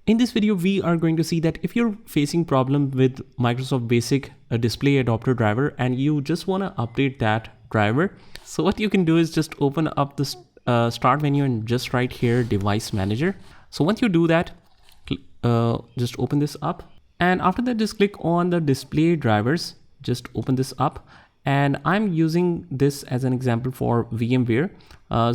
In this video, we are going to see that if you're facing problem with Microsoft Basic display adapter driver and you just want to update that driver, so what you can do is just open up the start menu and just right here device manager. So once you do that, just open this up, and after that just click on the display drivers, just open this up, and I'm using this as an example for VMware.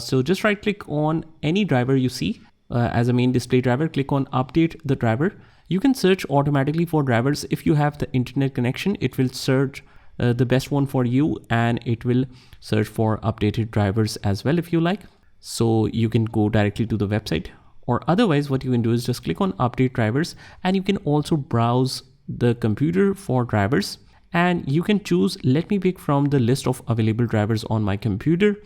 So just right click on any driver you see as a main display driver, click on update the driver. You can search automatically for drivers. If you have the internet connection, it will search the best one for you, and it will search for updated drivers as well if you like. So you can go directly to the website, or otherwise what you can do is just click on update drivers, and you can also browse the computer for drivers, and you can choose let me pick from the list of available drivers on my computer.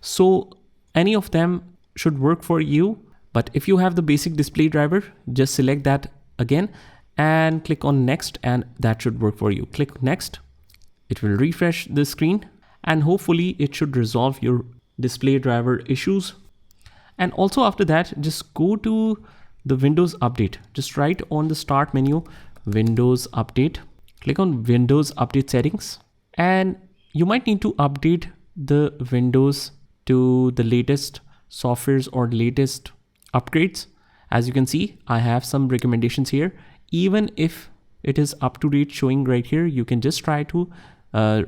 So any of them should work for you. But if you have the basic display driver, just select that again and click on next, and that should work for you. Click next. It will refresh the screen, and hopefully it should resolve your display driver issues. And also after that, just go to the Windows Update. Just right on the start menu, Windows Update. Click on Windows Update settings, and you might need to update the Windows to the latest softwares or latest upgrades. As you can see, I have some recommendations here. Even if it is up to date showing right here, you can just try to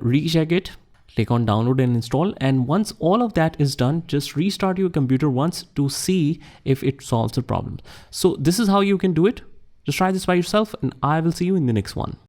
recheck it. Click on download and install, and once all of that is done, just restart your computer once to see if it solves the problem. So this is how you can do it. Just try this by yourself, and I will see you in the next one.